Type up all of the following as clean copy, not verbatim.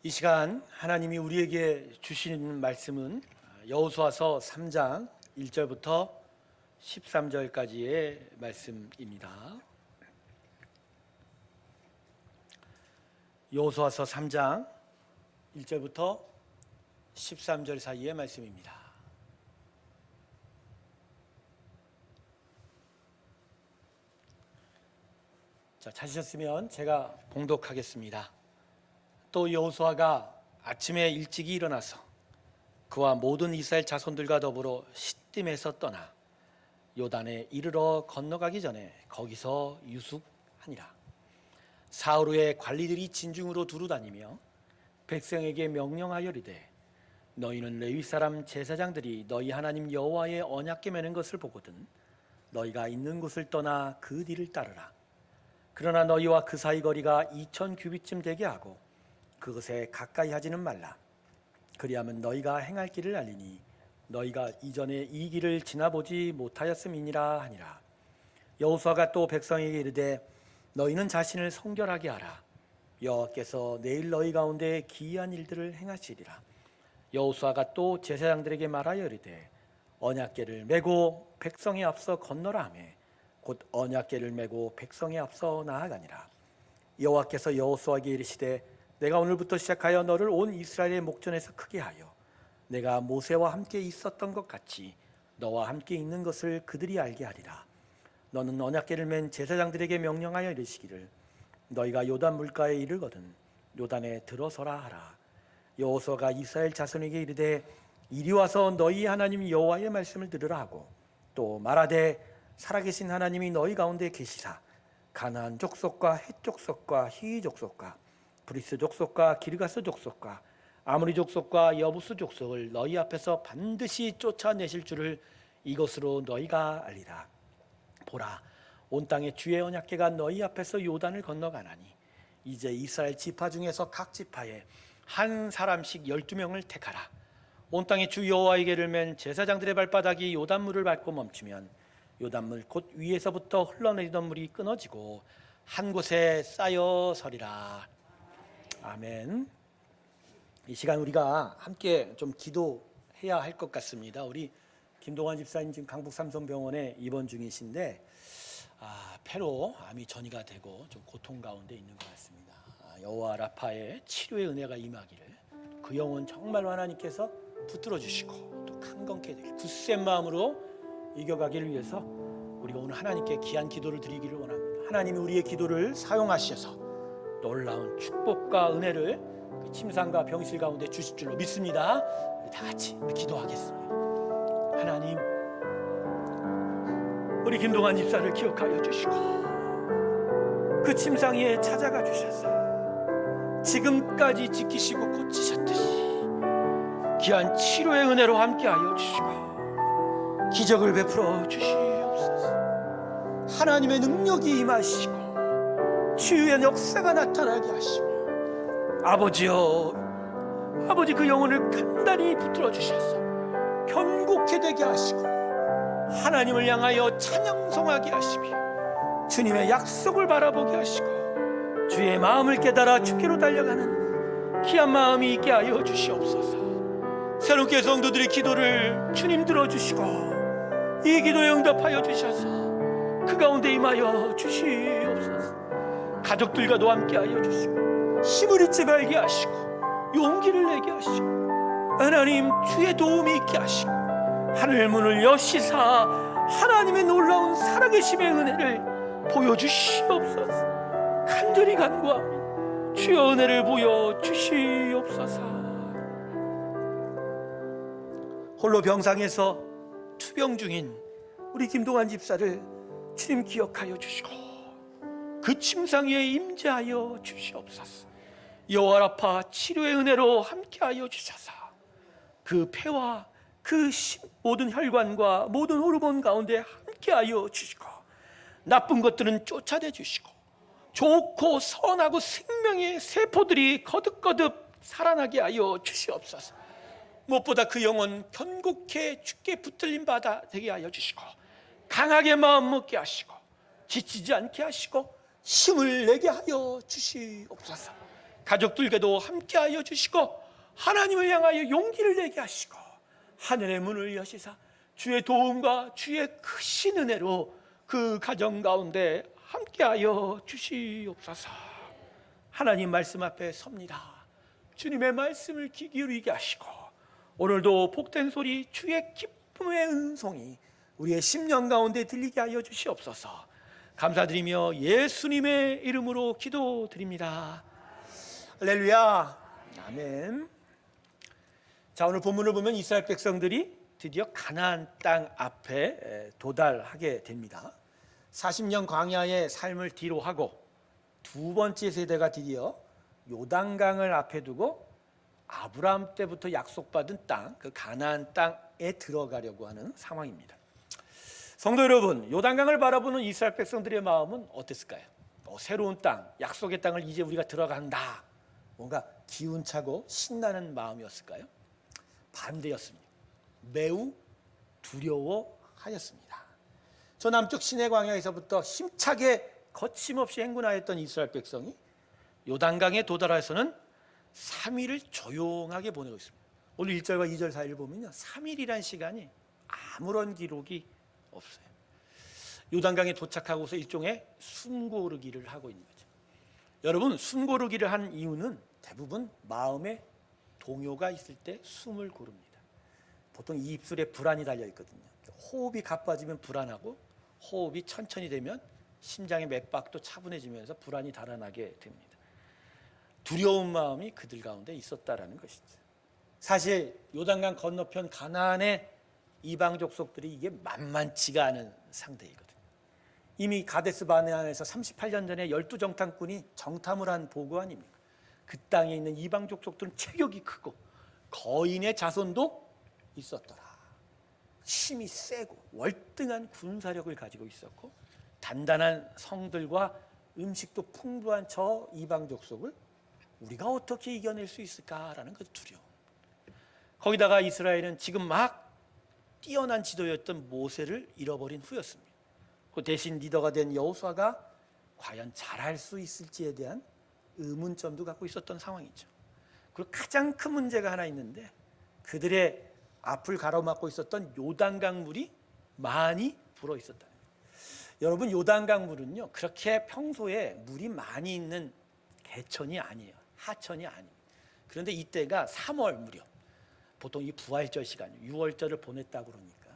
이 시간 하나님이 우리에게 주시는 말씀은 여호수아서 3장 1절부터 13절까지의 말씀입니다. 여호수아서 3장 1절부터 13절 사이의 말씀입니다. 자, 찾으셨으면 제가 봉독하겠습니다. 또 여호수아가 아침에 일찍이 일어나서 그와 모든 이스라엘 자손들과 더불어 시딤에서 떠나 요단에 이르러 건너가기 전에 거기서 유숙하니라. 사흘 후에 관리들이 진중으로 두루다니며 백성에게 명령하여 이르되 너희는 레위 사람 제사장들이 너희 하나님 여호와의 언약궤 매는 것을 보거든 너희가 있는 곳을 떠나 그 뒤를 따르라. 그러나 너희와 그 사이 거리가 2000 규빗쯤 되게 하고 그것에 가까이 하지는 말라. 그리하면 너희가 행할 길을 알리니 너희가 이전에 이 길을 지나보지 못하였음이니라 하니라. 여호수아가 또 백성에게 이르되 너희는 자신을 성결하게 하라. 여호와께서 내일 너희 가운데 기이한 일들을 행하시리라. 여호수아가 또 제사장들에게 말하여 이르되 언약궤를 메고 백성에 앞서 건너라 하며 곧 언약궤를 메고 백성에 앞서 나아가니라. 여호와께서 여호수아에게 이르시되 내가 오늘부터 시작하여 너를 온 이스라엘의 목전에서 크게 하여 내가 모세와 함께 있었던 것 같이 너와 함께 있는 것을 그들이 알게 하리라. 너는 언약궤를 맨 제사장들에게 명령하여 이르시기를 너희가 요단 물가에 이르거든 요단에 들어서라 하라. 여호수아가 이스라엘 자손에게 이르되 이리 와서 너희 하나님 여호와의 말씀을 들으라 하고 또 말하되 살아계신 하나님이 너희 가운데 계시사 가나안 족속과 헷 족속과 히위 족속과 브리스 족속과 기르가스 족속과 아모리 족속과 여부스 족속을 너희 앞에서 반드시 쫓아내실 줄을 이것으로 너희가 알리라. 보라, 온 땅에 주의 언약궤가 너희 앞에서 요단을 건너가나니 이제 이스라엘 지파 중에서 각 지파에 한 사람씩 12명을 택하라. 온 땅에 주 여호와의 궤를 맨 제사장들의 발바닥이 요단물을 밟고 멈추면 요단물 곧 위에서부터 흘러내리던 물이 끊어지고 한 곳에 쌓여 서리라. 아멘. 이 시간 우리가 함께 좀 기도해야 할 것 같습니다. 우리 김동환 집사님 지금 강북 삼성병원에 입원 중이신데 폐로 암이 전이가 되고 좀 고통 가운데 있는 것 같습니다. 여호와 라파의 치료의 은혜가 임하기를 그 영혼 정말로 하나님께서 붙들어 주시고 또 강건케 되길 굳센 마음으로 이겨가기를 위해서 우리가 오늘 하나님께 귀한 기도를 드리기를 원합니다. 하나님이 우리의 기도를 사용하셔서 놀라운 축복과 은혜를 그 침상과 병실 가운데 주실 줄로 믿습니다. 우리 다 같이 기도하겠습니다. 하나님, 우리 김동환 집사를 기억하여 주시고 그 침상에 찾아가 주셔서 지금까지 지키시고 고치셨듯이 귀한 치료의 은혜로 함께하여 주시고 기적을 베풀어 주시옵소서. 하나님의 능력이 임하시고 치유의 역사가 나타나게 하시며 아버지여, 아버지 그 영혼을 간단히 붙들어 주셔서 견고케 되게 하시고 하나님을 향하여 찬양송하게 하시며 주님의 약속을 바라보게 하시고 주의 마음을 깨달아 주께로 달려가는 귀한 마음이 있게 하여 주시옵소서. 새롭게 성도들의 기도를 주님 들어주시고 이 기도에 응답하여 주셔서 그 가운데 임하여 주시옵소서. 가족들과도 함께하여 주시고 힘을 잊지 말게 하시고 용기를 내게 하시고 하나님 주의 도움이 있게 하시고 하늘 문을 여시사 하나님의 놀라운 살아계심의 은혜를 보여주시옵소서. 간절히 간구하며 주의 은혜를 보여주시옵소서. 홀로 병상에서 투병 중인 우리 김동환 집사를 주님 기억하여 주시고 그 침상 위에 임재하여 주시옵소서. 여호와 라파 치료의 은혜로 함께하여 주셔서 그 폐와 그 모든 혈관과 모든 호르몬 가운데 함께하여 주시고 나쁜 것들은 쫓아내 주시고 좋고 선하고 생명의 세포들이 거듭거듭 살아나게 하여 주시옵소서. 무엇보다 그 영혼 견고케 주께 붙들림 받아 되게 하여 주시고 강하게 마음 먹게 하시고 지치지 않게 하시고 힘을 내게 하여 주시옵소서. 가족들께도 함께하여 주시고 하나님을 향하여 용기를 내게 하시고 하늘의 문을 여시사 주의 도움과 주의 크신 은혜로 그 가정 가운데 함께하여 주시옵소서. 하나님 말씀 앞에 섭니다. 주님의 말씀을 귀 기울이게 하시고 오늘도 복된 소리 주의 기쁨의 은송이 우리의 심령 가운데 들리게 하여 주시옵소서. 감사드리며 예수님의 이름으로 기도드립니다. 할렐루야. 아멘. 자, 오늘 본문을 보면 이스라엘 백성들이 드디어 가나안 땅 앞에 도달하게 됩니다. 40년 광야의 삶을 뒤로 하고 두 번째 세대가 드디어 요단강을 앞에 두고 아브라함 때부터 약속받은 땅, 그 가나안 땅에 들어가려고 하는 상황입니다. 성도 여러분, 요단강을 바라보는 이스라엘 백성들의 마음은 어땠을까요? 새로운 땅, 약속의 땅을 이제 우리가 들어간다. 뭔가 기운차고 신나는 마음이었을까요? 반대였습니다. 매우 두려워하였습니다. 저 남쪽 시내 광야에서부터 힘차게 거침없이 행군하였던 이스라엘 백성이 요단강에 도달해서는 3일을 조용하게 보내고 있습니다. 오늘 1절과 2절 사이를 보면요, 3일이란 시간이 아무런 기록이 없어요. 요단강에 도착하고서 일종의 숨고르기를 하고 있는 거죠. 여러분, 숨고르기를 한 이유는 대부분 마음에 동요가 있을 때 숨을 고릅니다. 보통 이 입술에 불안이 달려 있거든요. 호흡이 가빠지면 불안하고 호흡이 천천히 되면 심장의 맥박도 차분해지면서 불안이 달아나게 됩니다. 두려운 마음이 그들 가운데 있었다라는 것이죠. 사실 요단강 건너편 가나안의 이방 족속들이 이게 만만치가 않은 상대이거든요. 이미 가데스 바네안에서 38년 전에 12정탐꾼이 정탐을 한 보고 아닙니까? 그 땅에 있는 이방 족속들은 체격이 크고 거인의 자손도 있었더라. 힘이 세고 월등한 군사력을 가지고 있었고 단단한 성들과 음식도 풍부한 저 이방 족속을 우리가 어떻게 이겨낼 수 있을까라는 그 두려움. 거기다가 이스라엘은 지금 막 뛰어난 지도였던 모세를 잃어버린 후였습니다. 그 대신 리더가 된 여호수아가 과연 잘할 수 있을지에 대한 의문점도 갖고 있었던 상황이죠. 그리고 가장 큰 문제가 하나 있는데 그들의 앞을 가로막고 있었던 요단강 물이 많이 불어 있었다는 거예요. 여러분, 요단강 물은요 그렇게 평소에 물이 많이 있는 개천이 아니에요. 하천이 아닙니다. 그런데 이때가 3월 무렵, 보통 이 부활절 시간, 6월절을 보냈다고 그러니까.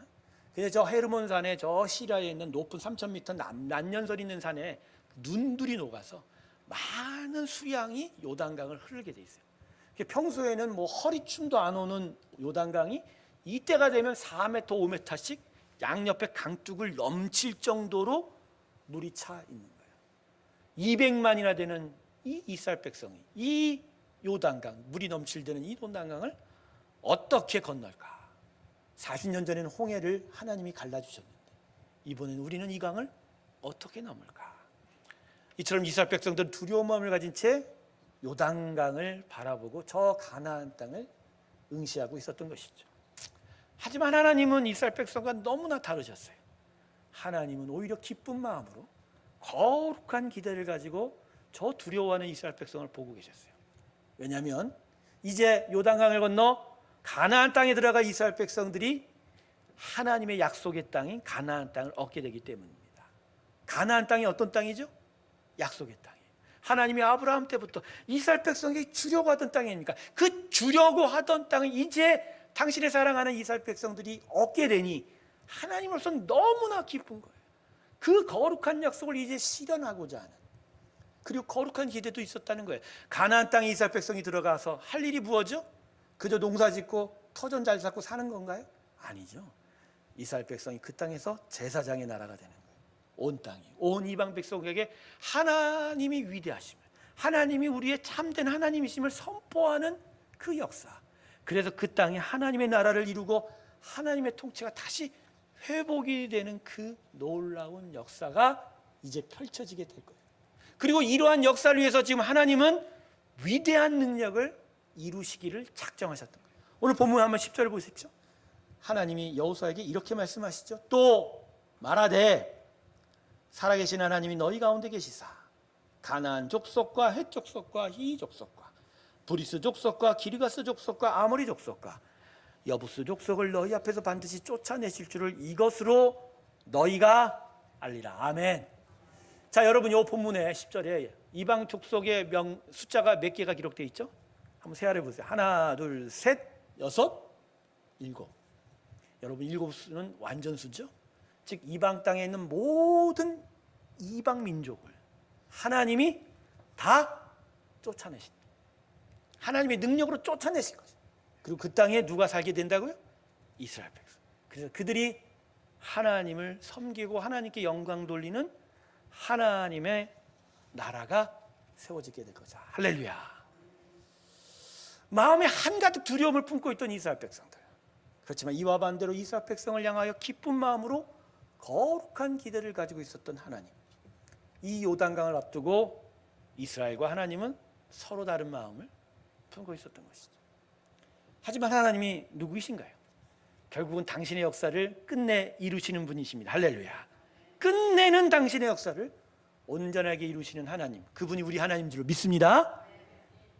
그래서 저 헤르몬산에 저 시리아에 있는 높은 3,000m 난연설 있는 산에 눈들이 녹아서 많은 수량이 요단강을 흐르게 돼 있어요. 평소에는 뭐 허리춤도 안 오는 요단강이 이때가 되면 4m, 5m씩 양옆에 강둑을 넘칠 정도로 물이 차 있는 거예요. 200만이나 되는 이 이스라엘 백성이 이 요단강, 물이 넘칠되는 이 요단강을 어떻게 건널까? 40년 전에는 홍해를 하나님이 갈라주셨는데 이번에는 우리는 이 강을 어떻게 넘을까? 이처럼 이스라엘 백성들은 두려운 마음을 가진 채 요단강을 바라보고 저 가나안 땅을 응시하고 있었던 것이죠. 하지만 하나님은 이스라엘 백성과 너무나 다르셨어요. 하나님은 오히려 기쁜 마음으로 거룩한 기대를 가지고 저 두려워하는 이스라엘 백성을 보고 계셨어요. 왜냐하면 이제 요단강을 건너 가나안 땅에 들어가 이스라엘 백성들이 하나님의 약속의 땅인 가나안 땅을 얻게 되기 때문입니다. 가나안 땅이 어떤 땅이죠? 약속의 땅이에요. 하나님이 아브라함 때부터 이스라엘 백성에게 주려고 하던 땅이니까 그 주려고 하던 땅을 이제 당신의 사랑하는 이스라엘 백성들이 얻게 되니 하나님으로서는 너무나 기쁜 거예요. 그 거룩한 약속을 이제 실현하고자 하는, 그리고 거룩한 기대도 있었다는 거예요. 가나안 땅에 이스라엘 백성이 들어가서 할 일이 무엇이죠? 그저 농사 짓고 터전 잘 쌓고 사는 건가요? 아니죠. 이스라엘 백성이 그 땅에서 제사장의 나라가 되는 거예요. 온 땅이, 온 이방 백성에게 하나님이 위대하심을, 하나님이 우리의 참된 하나님이심을 선포하는 그 역사. 그래서 그 땅에 하나님의 나라를 이루고 하나님의 통치가 다시 회복이 되는 그 놀라운 역사가 이제 펼쳐지게 될 거예요. 그리고 이러한 역사를 위해서 지금 하나님은 위대한 능력을 이루시기를 작정하셨던 거예요. 오늘 본문 한번 10절 보십시오. 하나님이 여호수아에게 이렇게 말씀하시죠. 또 말하되 살아계신 하나님이 너희 가운데 계시사 가나안 족속과 헷 족속과 희 족속과 브리스 족속과 기르가스 족속과 아모리 족속과 여부스 족속을 너희 앞에서 반드시 쫓아내실 줄을 이것으로 너희가 알리라. 아멘. 자, 여러분, 이 본문의 10절에 이방 족속의 숫자가 몇 개가 기록되어 있죠? 한번 세알해 보세요. 하나, 둘, 셋, 여섯, 일곱. 여러분, 일곱 수는 완전수죠. 즉 이방 땅에 있는 모든 이방 민족을 하나님이 다 쫓아내신, 하나님의 능력으로 쫓아내신 거죠. 그리고 그 땅에 누가 살게 된다고요? 이스라엘 백성. 그래서 그들이 하나님을 섬기고 하나님께 영광 돌리는 하나님의 나라가 세워지게 될 거죠. 할렐루야. 마음에 한가득 두려움을 품고 있던 이스라엘 백성들, 그렇지만 이와 반대로 이스라엘 백성을 향하여 기쁜 마음으로 거룩한 기대를 가지고 있었던 하나님. 이 요단강을 앞두고 이스라엘과 하나님은 서로 다른 마음을 품고 있었던 것이죠. 하지만 하나님이 누구이신가요? 결국은 당신의 역사를 끝내 이루시는 분이십니다. 할렐루야. 끝내는 당신의 역사를 온전하게 이루시는 하나님, 그분이 우리 하나님인 줄 믿습니다.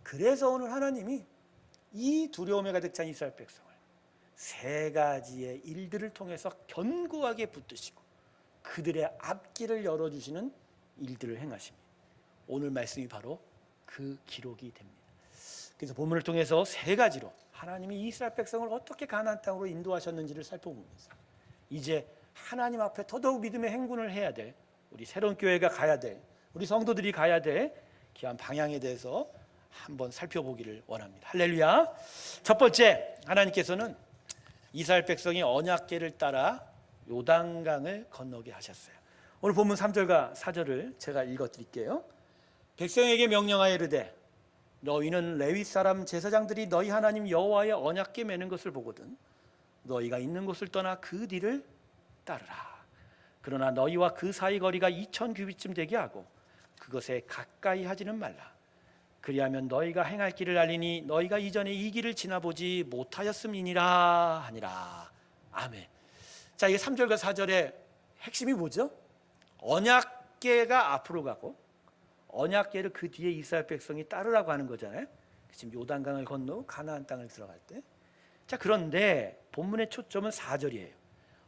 그래서 오늘 하나님이 이 두려움에 가득 찬 이스라엘 백성을 세 가지의 일들을 통해서 견고하게 붙드시고 그들의 앞길을 열어주시는 일들을 행하십니다. 오늘 말씀이 바로 그 기록이 됩니다. 그래서 본문을 통해서 세 가지로 하나님이 이스라엘 백성을 어떻게 가나안 땅으로 인도하셨는지를 살펴보면서 이제 하나님 앞에 더더욱 믿음의 행군을 해야 될, 우리 새로운 교회가 가야 될, 우리 성도들이 가야 될 귀한 방향에 대해서 한번 살펴보기를 원합니다. 할렐루야. 첫 번째, 하나님께서는 이스라엘 백성이 언약궤를 따라 요단강을 건너게 하셨어요. 오늘 본문 3절과 4절을 제가 읽어드릴게요. 백성에게 명령하여 이르되 너희는 레위 사람 제사장들이 너희 하나님 여호와의 언약궤 매는 것을 보거든 너희가 있는 곳을 떠나 그 뒤를 따르라. 그러나 너희와 그 사이 거리가 2000규빗쯤 되게 하고 그것에 가까이 하지는 말라. 그리하면 너희가 행할 길을 알리니 너희가 이전에 이 길을 지나보지 못하였음이니라 하니라. 아멘. 자, 이게 3절과 4절의 핵심이 뭐죠? 언약궤가 앞으로 가고 언약궤를 그 뒤에 이스라엘 백성이 따르라고 하는 거잖아요. 지금 요단강을 건너 가나안 땅을 들어갈 때. 자, 그런데 본문의 초점은 4절이에요.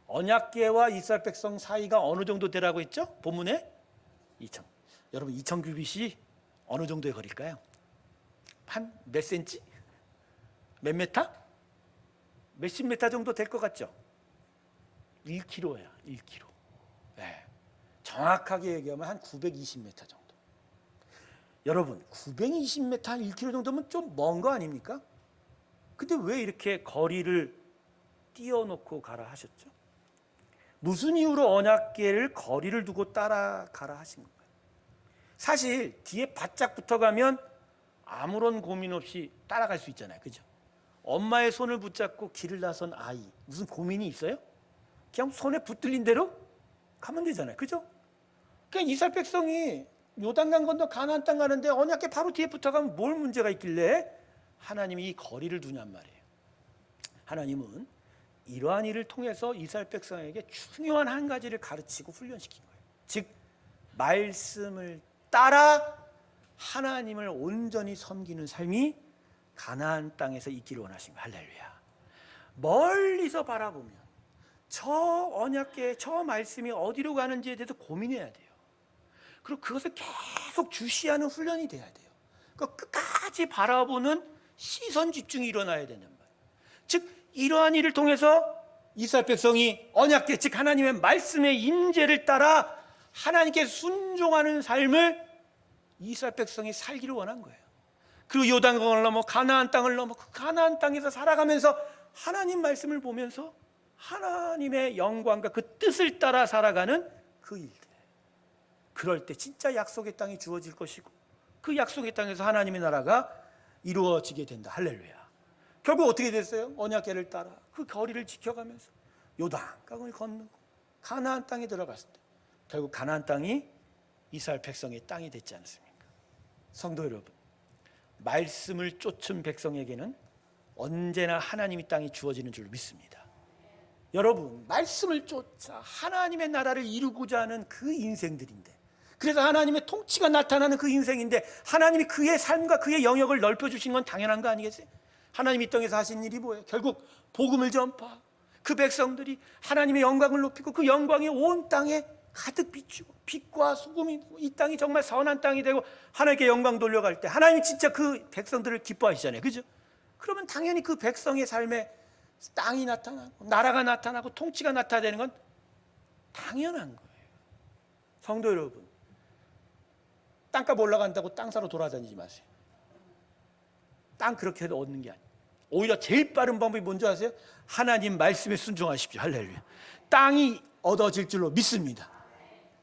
언약궤와 이스라엘 백성 사이가 어느 정도 되라고 했죠? 본문에 2000. 여러분, 2000규빗이 어느 정도의 거리일까요? 한 몇 센치? 몇 메타? 몇십 메타 정도 될 것 같죠? 1km야, 1km. 네. 정확하게 얘기하면 한 920m 정도. 여러분, 920m, 한 1km 정도면 좀 먼 거 아닙니까? 근데 왜 이렇게 거리를 띄워놓고 가라 하셨죠? 무슨 이유로 언약궤를 거리를 두고 따라가라 하신 건가요? 사실 뒤에 바짝 붙어가면 아무런 고민 없이 따라갈 수 있잖아요. 그죠? 엄마의 손을 붙잡고 길을 나선 아이, 무슨 고민이 있어요? 그냥 손에 붙들린 대로 가면 되잖아요. 그죠? 그냥 이스라엘 백성이 요단강 건너 가나안 땅 가는데 언약궤 바로 뒤에 붙어가면 뭘 문제가 있길래 하나님이 이 거리를 두냔 말이에요. 하나님은 이러한 일을 통해서 이스라엘 백성에게 중요한 한 가지를 가르치고 훈련시킨 거예요. 즉 말씀을 따라 하나님을 온전히 섬기는 삶이 가나안 땅에서 있기를 원하신 거예요. 할렐루야. 멀리서 바라보면 저 언약궤, 저 말씀이 어디로 가는지에 대해서 고민해야 돼요. 그리고 그것을 계속 주시하는 훈련이 돼야 돼요. 그러니까 끝까지 바라보는 시선 집중이 일어나야 되는 거예요. 즉 이러한 일을 통해서 이스라엘 백성이 언약궤, 즉 하나님의 말씀의 임재를 따라 하나님께 순종하는 삶을 이스라엘 백성이 살기를 원한 거예요. 그리고 요단강을 넘어 가나안 땅을 넘어 그 가나안 땅에서 살아가면서 하나님 말씀을 보면서 하나님의 영광과 그 뜻을 따라 살아가는 그 일들. 그럴 때 진짜 약속의 땅이 주어질 것이고 그 약속의 땅에서 하나님의 나라가 이루어지게 된다. 할렐루야. 결국 어떻게 됐어요? 언약궤를 따라 그 거리를 지켜가면서 요단강을 건너고 가나안 땅에 들어갔을 때 결국 가나안 땅이 이스라엘 백성의 땅이 됐지 않습니까? 성도 여러분, 말씀을 쫓은 백성에게는 언제나 하나님의 땅이 주어지는 줄 믿습니다. 여러분, 말씀을 쫓아 하나님의 나라를 이루고자 하는 그 인생들인데 그래서 하나님의 통치가 나타나는 그 인생인데 하나님이 그의 삶과 그의 영역을 넓혀주신 건 당연한 거 아니겠어요? 하나님이 이 땅에서 하신 일이 뭐예요? 결국 복음을 전파, 그 백성들이 하나님의 영광을 높이고 그 영광이 온 땅에 가득 비추고 빛과 소금이 이 땅이 정말 선한 땅이 되고 하나님께 영광 돌려갈 때 하나님이 진짜 그 백성들을 기뻐하시잖아요. 그죠? 그러면 당연히 그 백성의 삶에 땅이 나타나고 나라가 나타나고 통치가 나타나는 건 당연한 거예요. 성도 여러분, 땅값 올라간다고 땅 사러 돌아다니지 마세요. 땅 그렇게 해도 얻는 게 아니에요. 오히려 제일 빠른 방법이 뭔지 아세요? 하나님 말씀에 순종하십시오. 할렐루야. 땅이 얻어질 줄로 믿습니다.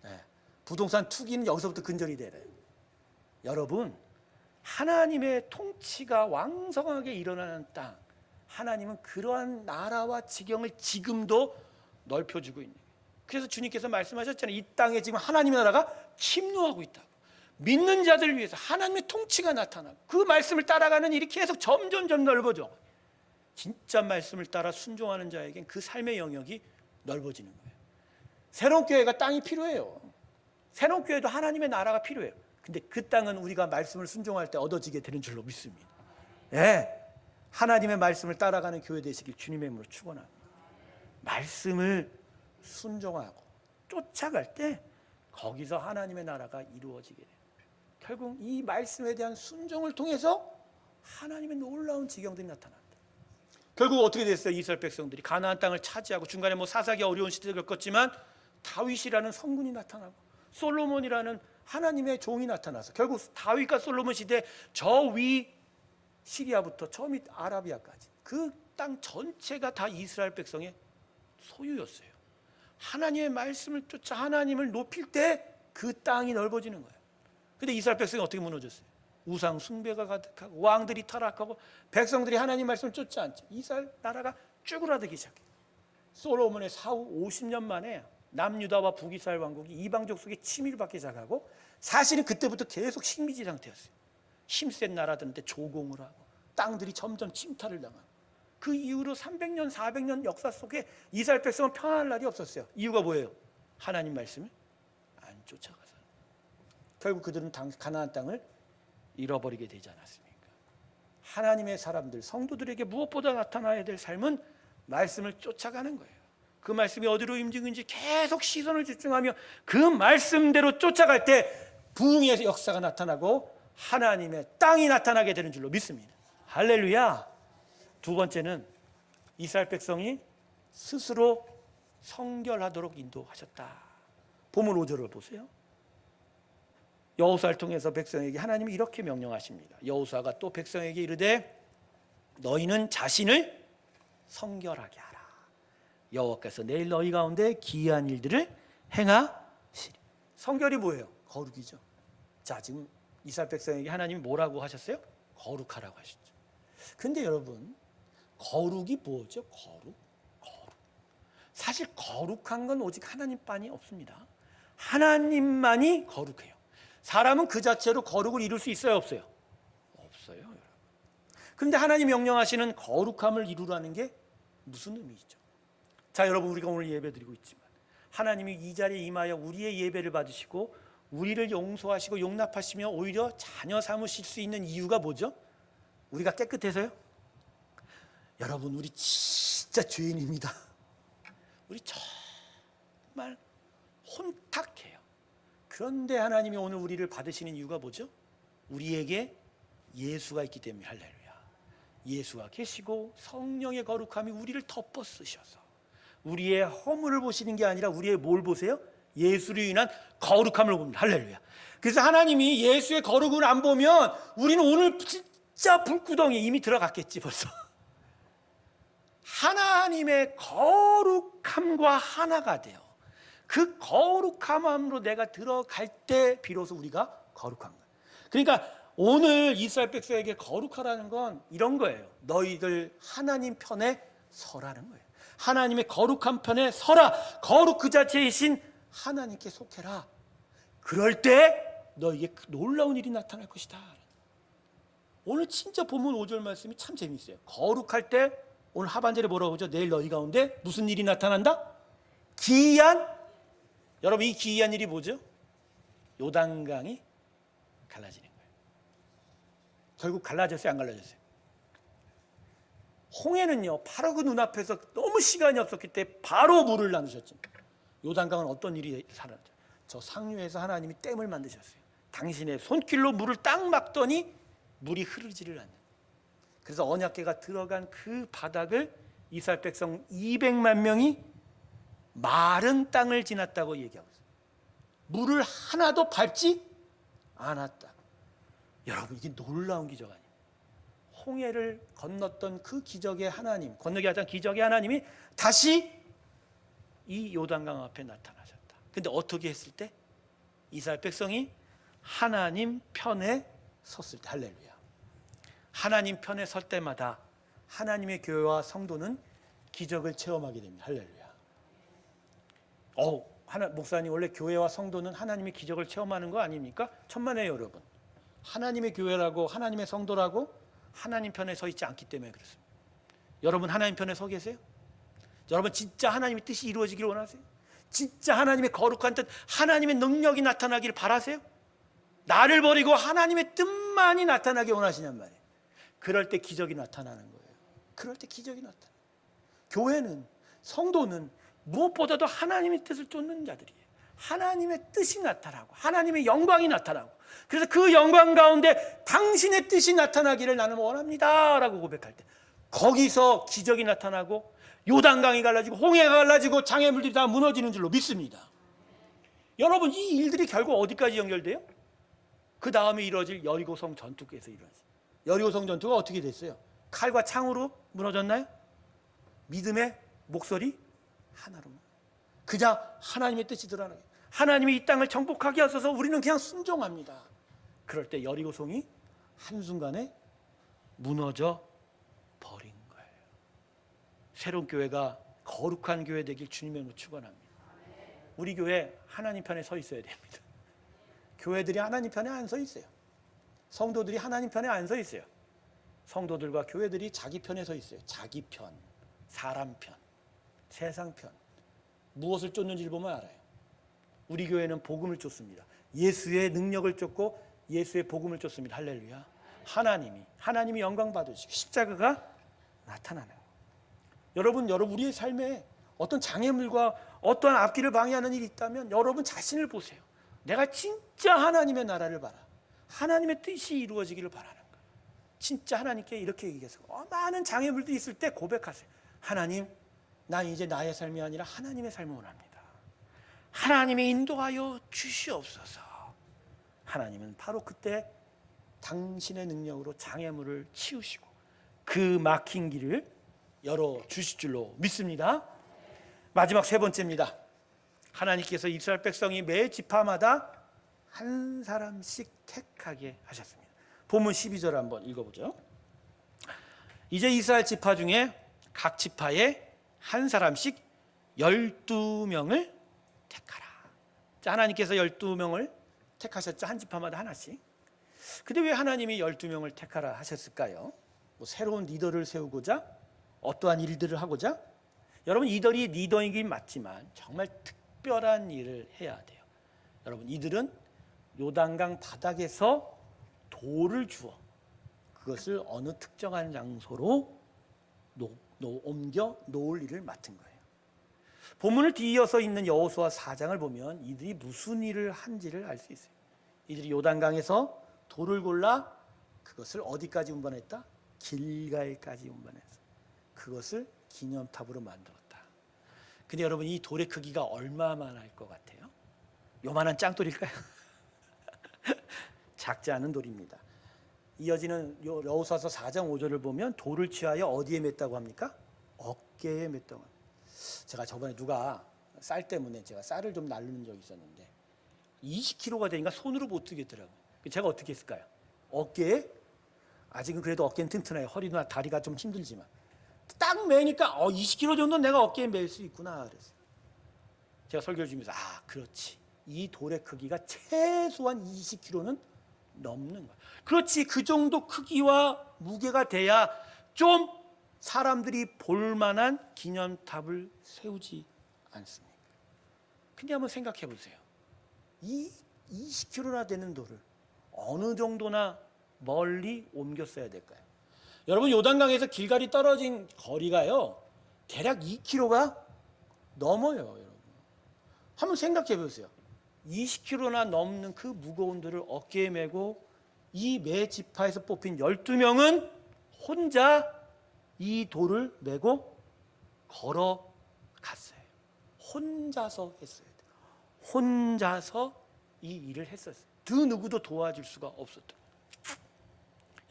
네. 부동산 투기는 여기서부터 근절이 되래요. 여러분, 하나님의 통치가 왕성하게 일어나는 땅, 하나님은 그러한 나라와 지경을 지금도 넓혀주고 있는 거예요. 그래서 주님께서 말씀하셨잖아요. 이 땅에 지금 하나님의 나라가 침노하고 있다고. 믿는 자들을 위해서 하나님의 통치가 나타나고 그 말씀을 따라가는 일이 계속 점점 넓어져. 진짜 말씀을 따라 순종하는 자에겐 그 삶의 영역이 넓어지는 거예요. 새로운 교회가 땅이 필요해요. 새로운 교회도 하나님의 나라가 필요해요. 근데 그 땅은 우리가 말씀을 순종할 때 얻어지게 되는 줄로 믿습니다. 예, 하나님의 말씀을 따라가는 교회 되시길 주님의 이름으로 축원합니다. 말씀을 순종하고 쫓아갈 때 거기서 하나님의 나라가 이루어지게 돼요. 결국 이 말씀에 대한 순종을 통해서 하나님의 놀라운 지경들이 나타납니다. 결국 어떻게 됐어요? 이스라엘 백성들이 가나안 땅을 차지하고 중간에 뭐 사사기 어려운 시대를 겪었지만 다윗이라는 성군이 나타나고 솔로몬이라는 하나님의 종이 나타나서 결국 다윗과 솔로몬 시대 저 위 시리아부터 저 밑 아라비아까지 그 땅 전체가 다 이스라엘 백성의 소유였어요. 하나님의 말씀을 쫓아 하나님을 높일 때 그 땅이 넓어지는 거예요. 근데 이스라엘 백성이 어떻게 무너졌어요? 우상 숭배가 가득하고 왕들이 타락하고 백성들이 하나님 말씀을 쫓지 않죠. 이스라엘 나라가 쭈그라들기 시작해요. 솔로몬의 사후 50년 만에 남유다와 북이스라엘 왕국이 이방족 속에 침입을 받기 시작하고 사실은 그때부터 계속 식민지 상태였어요. 힘센 나라들한테 조공을 하고 땅들이 점점 침탈을 당하고 그 이후로 300년 400년 역사 속에 이스라엘 백성은 평안할 날이 없었어요. 이유가 뭐예요? 하나님 말씀을 안 쫓아가서 결국 그들은 가나안 땅을 잃어버리게 되지 않았습니까? 하나님의 사람들, 성도들에게 무엇보다 나타나야 될 삶은 말씀을 쫓아가는 거예요. 그 말씀이 어디로 움직이는지 계속 시선을 집중하며 그 말씀대로 쫓아갈 때 부흥의 역사가 나타나고 하나님의 땅이 나타나게 되는 줄로 믿습니다. 할렐루야. 두 번째는 이스라엘 백성이 스스로 성결하도록 인도하셨다. 본문 5절을 보세요. 여호수아를 통해서 백성에게 하나님이 이렇게 명령하십니다. 여호수아가 또 백성에게 이르되 너희는 자신을 성결하게 하라. 여호와께서 내일 너희 가운데 기이한 일들을 행하시리. 성결이 뭐예요? 거룩이죠. 자, 지금 이스라엘 백성에게 하나님이 뭐라고 하셨어요? 거룩하라고 하셨죠. 근데 여러분, 거룩이 뭐죠? 거룩. 사실 거룩한 건 오직 하나님만이 없습니다. 하나님만이 거룩해요. 사람은 그 자체로 거룩을 이룰 수 있어요, 없어요? 없어요, 여러분. 그런데 하나님 명령하시는 거룩함을 이루라는 게 무슨 의미죠? 자, 여러분, 우리가 오늘 예배드리고 있지만 하나님이 이 자리에 임하여 우리의 예배를 받으시고 우리를 용서하시고 용납하시며 오히려 자녀 삼으실 수 있는 이유가 뭐죠? 우리가 깨끗해서요? 여러분, 우리 진짜 죄인입니다. 우리 정말 혼탁해요. 그런데 하나님이 오늘 우리를 받으시는 이유가 뭐죠? 우리에게 예수가 있기 때문에. 할렐루야. 예수가 계시고 성령의 거룩함이 우리를 덮어 쓰셔서 우리의 허물을 보시는 게 아니라 우리의 뭘 보세요? 예수로 인한 거룩함을 봅니다. 할렐루야. 그래서 하나님이 예수의 거룩을 안 보면 우리는 오늘 진짜 불구덩이에 이미 들어갔겠지 벌써. 하나님의 거룩함과 하나가 돼요. 그 거룩함으로 내가 들어갈 때 비로소 우리가 거룩한 거예요. 그러니까 오늘 이스라엘 백성에게 거룩하라는 건 이런 거예요. 너희들 하나님 편에 서라는 거예요. 하나님의 거룩한 편에 서라. 거룩 그 자체이신 하나님께 속해라. 그럴 때 너에게 놀라운 일이 나타날 것이다. 오늘 진짜 본문 5절 말씀이 참 재미있어요. 거룩할 때 오늘 하반절에 뭐라고 하죠? 내일 너희 가운데 무슨 일이 나타난다? 기이한. 여러분, 이 기이한 일이 뭐죠? 요단강이 갈라지는 거예요. 결국 갈라졌어요, 안 갈라졌어요? 홍해는요, 바로 그 눈앞에서 너무 시간이 없었기 때문에 바로 물을 나누셨죠. 요단강은 어떤 일이 살았죠? 저 상류에서 하나님이 댐을 만드셨어요. 당신의 손길로 물을 딱 막더니 물이 흐르지를 않는. 그래서 언약궤가 들어간 그 바닥을 이스라엘 백성 200만 명이 마른 땅을 지났다고 얘기하고 있어요. 물을 하나도 밟지 않았다. 여러분, 이게 놀라운 기적 아니에요? 홍해를 건넜던 그 기적의 하나님, 건너게 하던 기적의 하나님이 다시 이 요단강 앞에 나타나셨다. 근데 어떻게 했을 때? 이스라엘 백성이 하나님 편에 섰을 때. 할렐루야. 하나님 편에 설 때마다 하나님의 교회와 성도는 기적을 체험하게 됩니다. 할렐루야. 목사님, 원래 교회와 성도는 하나님의 기적을 체험하는 거 아닙니까? 천만에요, 여러분. 하나님의 교회라고, 하나님의 성도라고 하나님 편에 서 있지 않기 때문에 그렇습니다. 여러분, 하나님 편에 서 계세요? 여러분, 진짜 하나님의 뜻이 이루어지기를 원하세요? 진짜 하나님의 거룩한 뜻, 하나님의 능력이 나타나기를 바라세요? 나를 버리고 하나님의 뜻만이 나타나기 원하시냔 말이에요. 그럴 때 기적이 나타나는 거예요. 그럴 때 기적이 나타나요. 교회는, 성도는 무엇보다도 하나님의 뜻을 쫓는 자들이에요. 하나님의 뜻이 나타나고 하나님의 영광이 나타나고, 그래서 그 영광 가운데 당신의 뜻이 나타나기를 나는 원합니다 라고 고백할 때 거기서 기적이 나타나고 요단강이 갈라지고 홍해가 갈라지고 장애물들이 다 무너지는 줄로 믿습니다. 여러분, 이 일들이 결국 어디까지 연결돼요? 그 다음에 이루어질 여리고성 전투에서 이루어지. 여리고성 전투가 어떻게 됐어요? 칼과 창으로 무너졌나요? 믿음의 목소리 하나로만. 그냥 하나님의 뜻이 드러나게, 하나님이 이 땅을 정복하게 하셔서 우리는 그냥 순종합니다. 그럴 때 여리고성이 한순간에 무너져 버린 거예요. 새로운 교회가 거룩한 교회 되길 주님의 이름으로 축원합니다. 우리 교회 하나님 편에 서 있어야 됩니다. 교회들이 하나님 편에 안 서 있어요. 성도들이 하나님 편에 안 서 있어요. 성도들과 교회들이 자기 편에 서 있어요. 자기 편, 사람 편, 세상 편. 무엇을 쫓는지를 보면 알아요. 우리 교회는 복음을 쫓습니다. 예수의 능력을 쫓고 예수의 복음을 쫓습니다. 할렐루야. 하나님이 영광 받으시고 십자가가 나타나는 거예요. 여러분, 우리의 삶에 어떤 장애물과 어떠한 앞길을 방해하는 일이 있다면 여러분 자신을 보세요. 내가 진짜 하나님의 나라를 바라, 하나님의 뜻이 이루어지기를 바라는 거예요. 진짜 하나님께 이렇게 얘기해서 많은 장애물들이 있을 때 고백하세요. 하나님, 난 이제 나의 삶이 아니라 하나님의 삶을 원합니다. 하나님이 인도하여 주시옵소서. 하나님은 바로 그때 당신의 능력으로 장애물을 치우시고 그 막힌 길을 열어주실 줄로 믿습니다. 마지막 세 번째입니다. 하나님께서 이스라엘 백성이 매 지파마다 한 사람씩 택하게 하셨습니다. 본문 12절 한번 읽어보죠. 이제 이스라엘 지파 중에 각 지파에 한 사람씩 12명을 택하라. 자, 하나님께서 12명을 택하셨죠. 한 지파마다 하나씩. 근데 왜 하나님이 12명을 택하라 하셨을까요? 뭐 새로운 리더를 세우고자, 어떠한 일들을 하고자? 여러분, 이들이 리더이긴 맞지만 정말 특별한 일을 해야 돼요. 여러분, 이들은 요단강 바닥에서 돌을 주어 그것을 어느 특정한 장소로 옮겨 놓을 일을 맡은 거예요. 본문을 뒤이어서 있는 여호수아 4장을 보면 이들이 무슨 일을 한지를 알 수 있어요. 이들이 요단강에서 돌을 골라 그것을 어디까지 운반했다? 길갈까지 운반해서 그것을 기념탑으로 만들었다. 근데 여러분, 이 돌의 크기가 얼마만 할 것 같아요? 요만한 짱돌일까요? 작지 않은 돌입니다. 이어지는 여호수아서 4장 5절을 보면 돌을 취하여 어디에 맸다고 합니까? 어깨에 맸다고 합니다. 제가 저번에 누가 쌀 때문에 제가 쌀을 좀 나르는 적이 있었는데 20kg가 되니까 손으로 못 들겠더라고요. 제가 어떻게 했을까요? 어깨에, 아직은 그래도 어깨는 튼튼해요. 허리나 다리가 좀 힘들지만 딱 매니까 20kg 정도는 내가 어깨에 맬 수 있구나 그랬어요. 제가 설교를 주면서 그렇지, 이 돌의 크기가 최소한 20kg는 넘는 거야. 그렇지, 그 정도 크기와 무게가 돼야 좀 사람들이 볼만한 기념탑을 세우지 않습니까? 근데 한번 생각해 보세요. 이 20km나 되는 돌을 어느 정도나 멀리 옮겼어야 될까요? 여러분, 요단강에서 길갈이 떨어진 거리가요, 대략 2km가 넘어요. 여러분, 한번 생각해 보세요. 20km나 넘는 그 무거운 돌을 어깨에 메고 이 매 지파에서 뽑힌 12명은 혼자 이 돌을 메고 걸어갔어요. 혼자서 했어요. 혼자서 이 일을 했었어요. 그 누구도 도와줄 수가 없었던.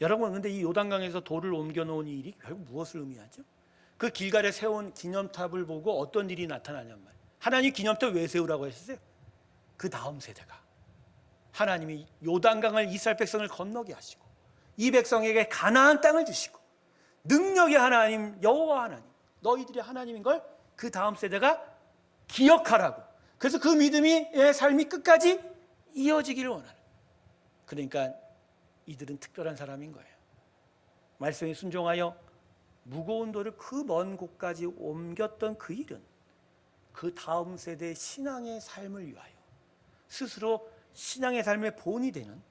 여러분, 근데 이 요단강에서 돌을 옮겨놓은 이 일이 결국 무엇을 의미하죠? 그 길갈에 세운 기념탑을 보고 어떤 일이 나타나냔 말이에요. 하나님 기념탑 왜 세우라고 했었어요? 그 다음 세대가 하나님이 요단강을 이스라엘 백성을 건너게 하시고 이 백성에게 가나안 땅을 주시고 능력의 하나님 여호와 하나님, 너희들이 하나님인 걸 그 다음 세대가 기억하라고. 그래서 그 믿음의 삶이 끝까지 이어지기를 원하는. 그러니까 이들은 특별한 사람인 거예요. 말씀에 순종하여 무거운 돌을 그 먼 곳까지 옮겼던 그 일은 그 다음 세대의 신앙의 삶을 위하여 스스로 신앙의 삶의 본이 되는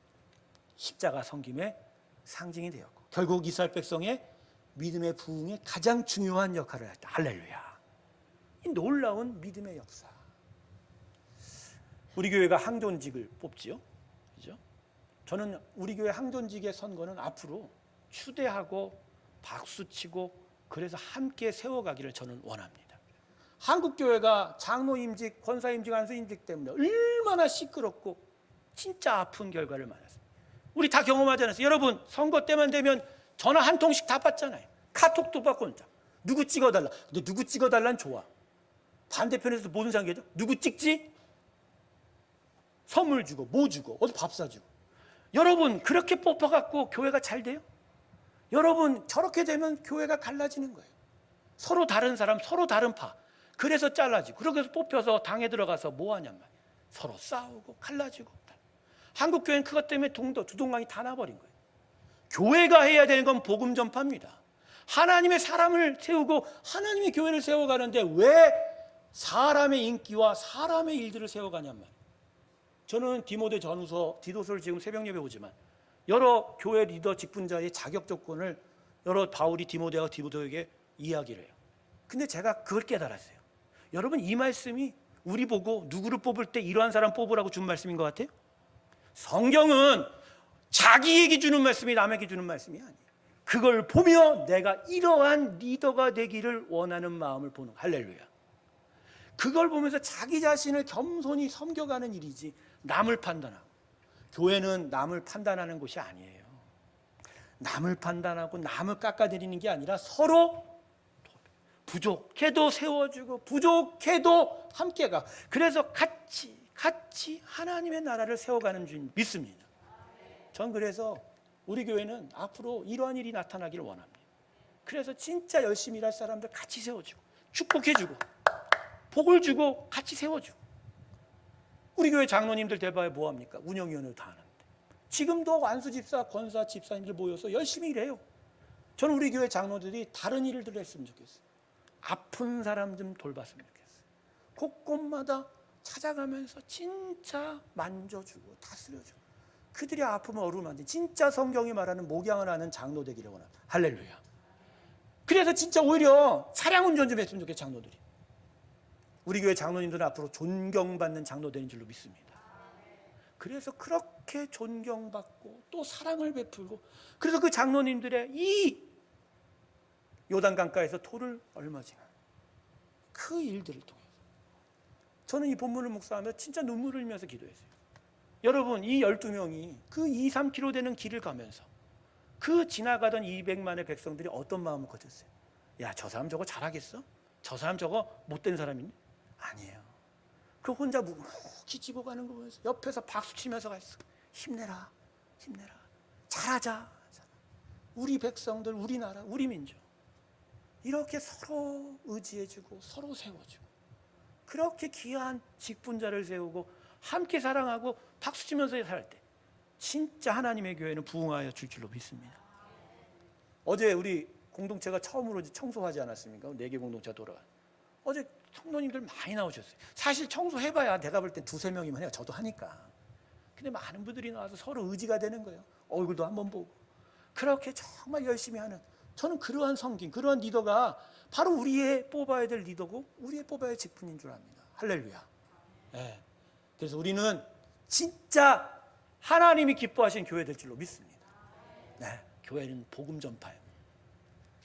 십자가 섬김의 상징이 되었고, 결국 이스라엘 백성의 믿음의 부흥에 가장 중요한 역할을 했다. 할렐루야. 이 놀라운 믿음의 역사. 우리 교회가 항존직을 뽑지요, 그죠? 저는 우리 교회 항존직의 선거는 앞으로 추대하고 박수치고 그래서 함께 세워가기를 저는 원합니다. 한국교회가 장로임직, 권사임직, 안수임직 때문에 얼마나 시끄럽고 진짜 아픈 결과를 맞았어요. 우리 다 경험하지 않았어요? 여러분, 선거 때만 되면 전화 한 통씩 다 받잖아요. 카톡도 받고 혼자 누구 찍어달라. 근데 누구 찍어달라는 좋아. 반대편에서 무슨 상계죠? 누구 찍지? 선물 주고 뭐 주고 어디 밥 사주고. 여러분, 그렇게 뽑아갖고 교회가 잘 돼요? 여러분, 저렇게 되면 교회가 갈라지는 거예요. 서로 다른 사람, 서로 다른 파. 그래서 잘라지고, 그래서 뽑혀서 당에 들어가서 뭐 하냔 말이에요. 서로 싸우고 갈라지고. 한국 교회는 그것 때문에 두동강이 다 나버린 거예요. 교회가 해야 되는 건 복음 전파입니다. 하나님의 사람을 세우고 하나님의 교회를 세워가는데 왜 사람의 인기와 사람의 일들을 세워가냔 말이에요. 저는 디모데 전후서, 디도서를 지금 새벽 예배 오지만 여러 교회 리더 직분자의 자격 조건을 여러 바울이 디모데와 디도에게 이야기를 해요. 근데 제가 그걸 깨달았어요. 여러분, 이 말씀이 우리 보고 누구를 뽑을 때 이러한 사람 뽑으라고 준 말씀인 것 같아요? 성경은 자기에게 주는 말씀이 남에게 주는 말씀이 아니에요. 그걸 보며 내가 이러한 리더가 되기를 원하는 마음을 보는. 할렐루야. 그걸 보면서 자기 자신을 겸손히 섬겨가는 일이지 남을 판단하고. 교회는 남을 판단하는 곳이 아니에요. 남을 판단하고 남을 깎아내리는 게 아니라 서로 부족해도 세워주고 부족해도 함께 가. 그래서 같이 하나님의 나라를 세워가는 줄 믿습니다. 전 그래서 우리 교회는 앞으로 이러한 일이 나타나기를 원합니다. 그래서 진짜 열심히 일할 사람들 같이 세워주고 축복해주고 복을 주고 같이 세워주고. 우리 교회 장로님들 대바에 뭐합니까? 운영위원회도 다 하는데 지금도 안수집사, 권사, 집사님들 모여서 열심히 일해요. 저는 우리 교회 장로들이 다른 일을 했으면 좋겠어요. 아픈 사람 좀 돌봤으면 좋겠어요. 곳곳마다 찾아가면서 진짜 만져주고 다스려주고 그들이 아프면 어루를 만지 진짜 성경이 말하는 목양을 하는 장로 되기를 원합니다. 할렐루야. 그래서 진짜 오히려 차량 운전 좀 했으면 좋겠어요. 장로들이. 우리 교회 장로님들은 앞으로 존경받는 장로 되는 줄로 믿습니다. 그래서 그렇게 존경받고 또 사랑을 베풀고, 그래서 그 장로님들의 이 요단강가에서 돌을 옮기는 그 일들을 통해서 저는 이 본문을 묵상하며 진짜 눈물을 흘리면서 기도했어요. 여러분, 이 12명이 그 2, 3km 되는 길을 가면서 그 지나가던 200만의 백성들이 어떤 마음을 가졌어요? 야, 저 사람 저거 잘하겠어? 저 사람 저거 못된 사람이니? 아니에요. 그 혼자 묵묵히 집어가는 거 보면서 옆에서 박수 치면서 갔어. 힘내라, 힘내라, 잘하자. 우리 백성들, 우리 나라, 우리 민족. 이렇게 서로 의지해주고 서로 세워주고 그렇게 귀한 직분자를 세우고 함께 사랑하고 박수 치면서 살 때 진짜 하나님의 교회는 부흥하여 줄 줄로 믿습니다. 어제 우리 공동체가 처음으로 청소하지 않았습니까? 4개 공동체가 돌아가. 어제 성도님들 많이 나오셨어요. 사실 청소해봐야 내가 볼 땐 2-3명이면 해요. 저도 하니까. 근데 많은 분들이 나와서 서로 의지가 되는 거예요. 얼굴도 한번 보고. 그렇게 정말 열심히 하는, 저는 그러한 섬김, 그러한 리더가 바로 우리의 뽑아야 될 리더고 우리의 뽑아야 할 직분인 줄 압니다. 할렐루야. 네. 그래서 우리는 진짜 하나님이 기뻐하시는 교회 될 줄로 믿습니다. 네. 교회는 복음 전파예요.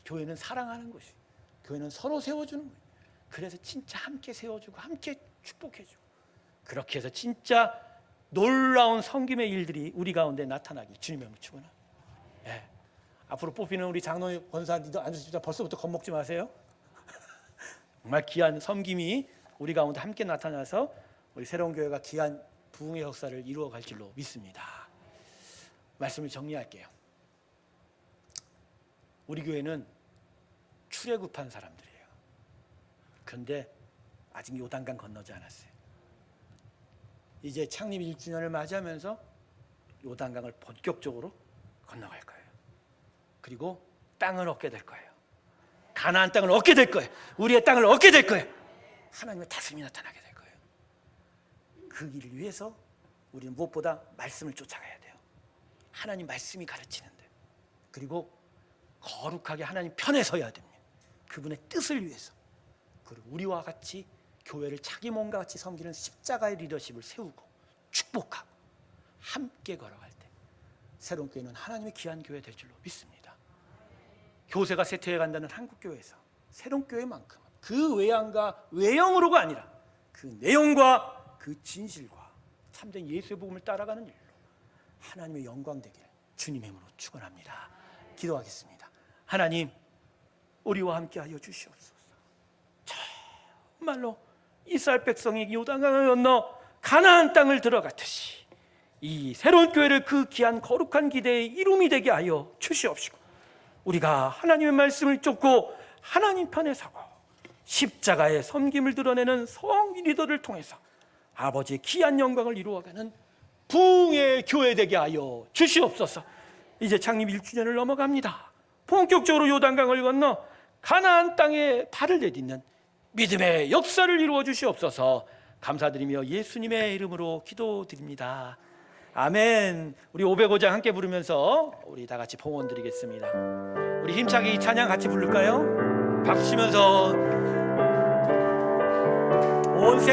교회는 사랑하는 것이, 교회는 서로 세워주는 거예요. 그래서 진짜 함께 세워주고 함께 축복해주고, 그렇게 해서 진짜 놀라운 섬김의 일들이 우리 가운데 나타나길 주님의 이름으로 축원합니다. 예. 앞으로 뽑히는 우리 장로님 권사 리더 앉으십시오. 벌써부터 겁먹지 마세요. 정말 귀한 섬김이 우리 가운데 함께 나타나서 우리 새로운 교회가 귀한 부흥의 역사를 이루어갈 줄로 믿습니다. 말씀을 정리할게요. 우리 교회는 출애굽한 사람들이에요. 그런데 아직 요단강 건너지 않았어요. 이제 창립 1주년을 맞이하면서 요단강을 본격적으로 건너갈 거예요. 그리고 땅을 얻게 될 거예요. 가나안 땅을 얻게 될 거예요. 우리의 땅을 얻게 될 거예요. 하나님의 다스림이 나타나게 될 거예요. 그 길을 위해서 우리는 무엇보다 말씀을 쫓아가야 돼요. 하나님 말씀이 가르치는데, 그리고 거룩하게 하나님 편에 서야 됩니다. 그분의 뜻을 위해서. 그리고 우리와 같이 교회를 자기 몸과 같이 섬기는 십자가의 리더십을 세우고 축복하고 함께 걸어갈 때 새로운 교회는 하나님의 귀한 교회 될 줄로 믿습니다. 교세가 쇠퇴해 간다는 한국교회에서 새로운 교회만큼 그 외양과 외형으로가 아니라 그 내용과 그 진실과 참된 예수의 복음을 따라가는 일로 하나님의 영광 되길 주님의 이름으로 축원합니다. 기도하겠습니다. 하나님, 우리와 함께 하여 주시옵소서. 정말로 이스라엘 백성이 요단강을 건너 가나안 땅을 들어갔듯이 이 새로운 교회를 그 귀한 거룩한 기대의 이름이 되게 하여 주시옵시고, 우리가 하나님의 말씀을 쫓고 하나님 편에 서고 십자가의 섬김을 드러내는 성 리더를 통해서 아버지의 귀한 영광을 이루어가는 부흥의 교회 되게 하여 주시옵소서. 이제 창립 1주년을 넘어갑니다. 본격적으로 요단강을 건너 가나안 땅에 발을 내딛는 믿음의 역사를 이루어 주시옵소서. 감사드리며 예수님의 이름으로 기도드립니다. 아멘. 우리 505장 함께 부르면서 우리 다 같이 봉헌 드리겠습니다. 우리 힘차게 이 찬양 같이 부를까요? 박수 치면서 온 세상